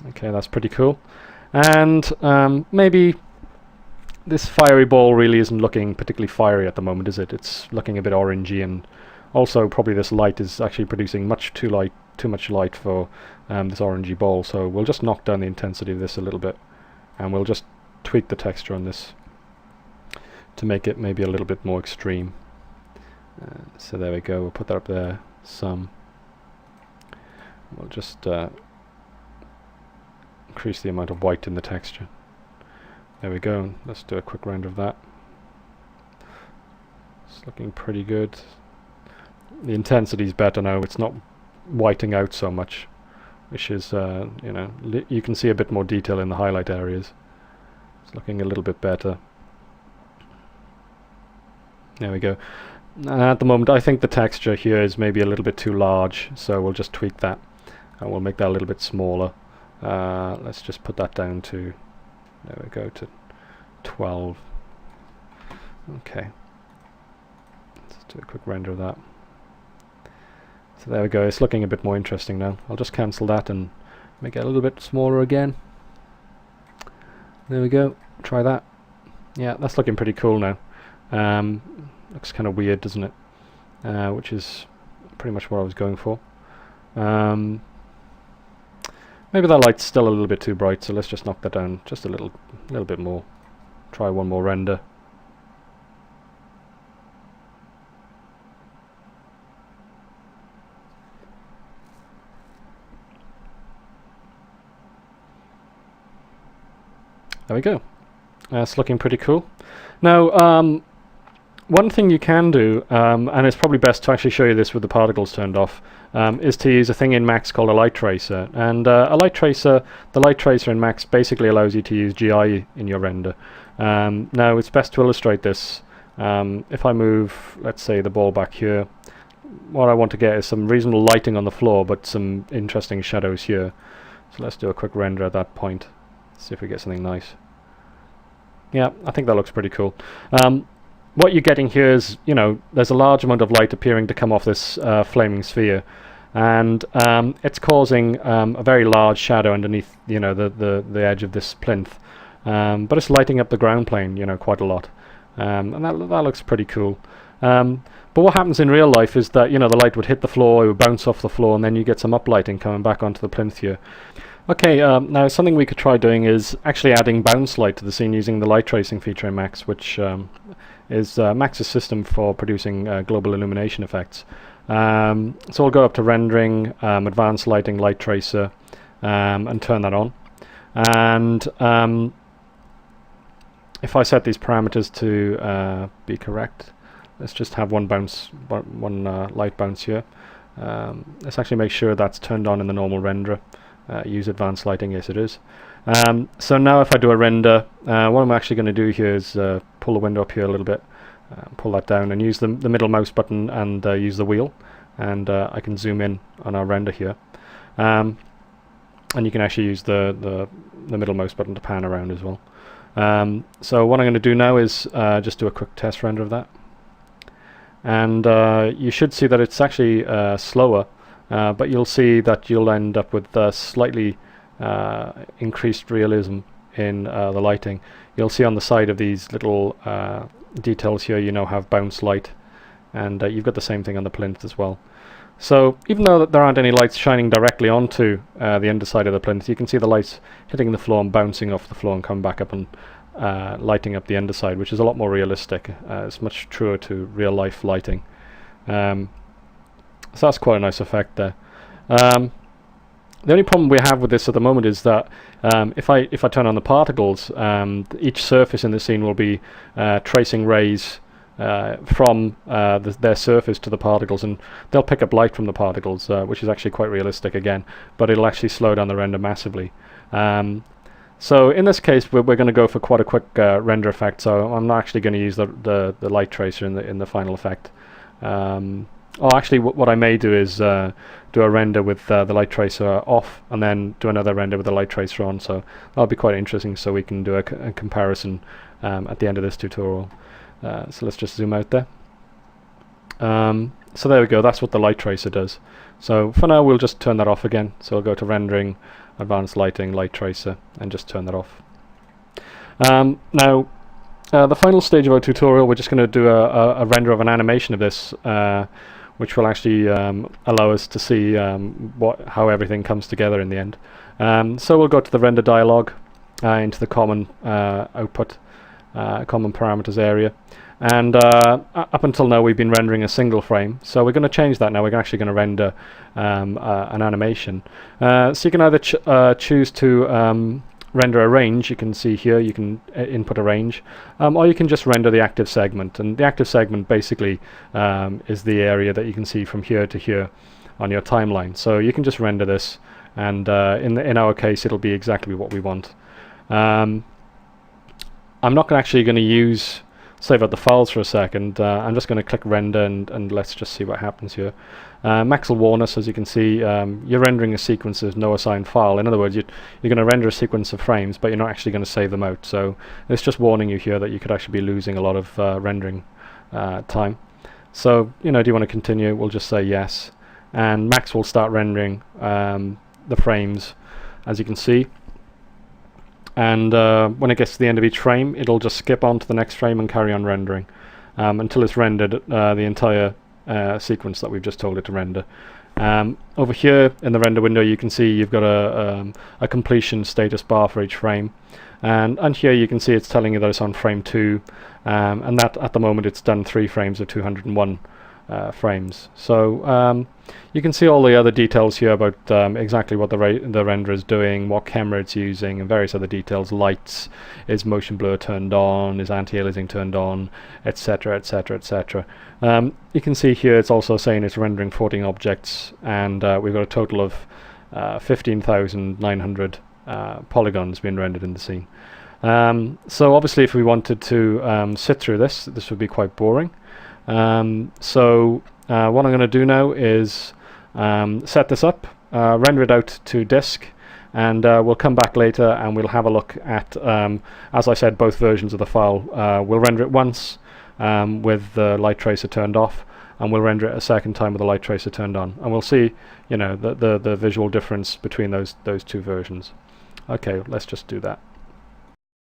Okay, that's pretty cool. And maybe this fiery ball really isn't looking particularly fiery at the moment, is it? It's looking a bit orangey, and also probably this light is actually producing too much light for this orangey ball. So we'll just knock down the intensity of this a little bit, and we'll just tweak the texture on this to make it maybe a little bit more extreme. So there we go, we'll put that up there some. We'll just increase the amount of white in the texture. There we go, let's do a quick render of that. It's looking pretty good. The intensity is better now, it's not whiting out so much, which is, you know, you can see a bit more detail in the highlight areas. It's looking a little bit better. There we go. At the moment I think the texture here is maybe a little bit too large, so we'll just tweak that and we'll make that a little bit smaller. Let's just put that down to, there we go, to 12. Okay, let's do a quick render of that. So there we go, it's looking a bit more interesting now. I'll just cancel that and make it a little bit smaller again. There we go, try that. Yeah, that's looking pretty cool now. Looks kind of weird, doesn't it? Which is pretty much what I was going for. Maybe that light's still a little bit too bright, so let's just knock that down just a little bit more. Try one more render. There we go. It's looking pretty cool. Now, one thing you can do, and it's probably best to actually show you this with the particles turned off, is to use a thing in Max called a light tracer. And the light tracer in Max basically allows you to use GI in your render. Now it's best to illustrate this. If I move, let's say, the ball back here, what I want to get is some reasonable lighting on the floor, but some interesting shadows here. So let's do a quick render at that point. See if we get something nice. Yeah, I think that looks pretty cool. What you're getting here is, you know, there's a large amount of light appearing to come off this flaming sphere, and it's causing a very large shadow underneath, you know, the edge of this plinth. But it's lighting up the ground plane, you know, quite a lot, and that looks pretty cool. But what happens in real life is that, you know, the light would hit the floor, it would bounce off the floor, and then you get some uplighting coming back onto the plinth here. Okay, now something we could try doing is actually adding bounce light to the scene using the light tracing feature in Max, which is Max's system for producing global illumination effects. So we'll go up to rendering, advanced lighting, light tracer, and turn that on. And if I set these parameters to be correct, let's just have one light bounce here. Let's actually make sure that's turned on in the normal renderer. Use advanced lighting, yes it is. So now if I do a render, what I'm actually going to do here is pull the window up here a little bit, pull that down and use the middle mouse button and use the wheel, and I can zoom in on our render here. And you can actually use the middle mouse button to pan around as well. So what I'm going to do now is just do a quick test render of that. And you should see that it's actually slower, but you'll see that you'll end up with slightly increased realism in the lighting. You'll see on the side of these little details here, you now have bounce light, and you've got the same thing on the plinth as well. So even though there aren't any lights shining directly onto the underside of the plinth, you can see the lights hitting the floor and bouncing off the floor and coming back up and lighting up the underside, which is a lot more realistic. It's much truer to real life lighting. So that's quite a nice effect there. The only problem we have with this at the moment is that if I turn on the particles, each surface in the scene will be tracing rays from their surface to the particles, and they'll pick up light from the particles, which is actually quite realistic again, but it'll actually slow down the render massively. So in this case we're going to go for quite a quick render effect, so I'm not actually going to use the light tracer in the final effect. Actually what I may do is do a render with the light tracer off and then do another render with the light tracer on, so that'll be quite interesting, so we can do a comparison at the end of this tutorial. So let's just zoom out there. So there we go, that's what the light tracer does. So for now we'll just turn that off again. So we'll go to rendering, advanced lighting, light tracer, and just turn that off. Now the final stage of our tutorial, we're just going to do a render of an animation of this, which will actually allow us to see how everything comes together in the end. So we'll go to the render dialog, into the common output, common parameters area, and up until now we've been rendering a single frame, so we're going to change that now. We're actually going to render an animation. So you can either choose to render a range. You can see here you can input a range, or you can just render the active segment, and the active segment basically is the area that you can see from here to here on your timeline. So you can just render this, and in our case it'll be exactly what we want. I'm not actually going to save out the files for a second. I'm just going to click render, and let's just see what happens here. Max will warn us, as you can see, you're rendering a sequence of no assigned file. In other words, you're going to render a sequence of frames, but you're not actually going to save them out. So it's just warning you here that you could actually be losing a lot of rendering time. So, do you want to continue? We'll just say yes. And Max will start rendering the frames, as you can see. And when it gets to the end of each frame, it'll just skip on to the next frame and carry on rendering until it's rendered the entire sequence that we've just told it to render. Over here in the render window, you can see you've got a completion status bar for each frame, and here you can see it's telling you that it's on frame 2, and that at the moment it's done 3 frames of 201 frames. So you can see all the other details here about exactly what the render is doing, what camera it's using, and various other details. Lights, is motion blur turned on, is anti-aliasing turned on, etc, etc, etc. You can see here it's also saying it's rendering 14 objects, and we've got a total of 15,900 polygons being rendered in the scene. So obviously if we wanted to sit through this would be quite boring. So what I'm going to do now is set this up, render it out to disk, and we'll come back later and we'll have a look at, as I said, both versions of the file. We'll render it once with the light tracer turned off, and we'll render it a second time with the light tracer turned on, and we'll see, the visual difference between those two versions. Okay, let's just do that.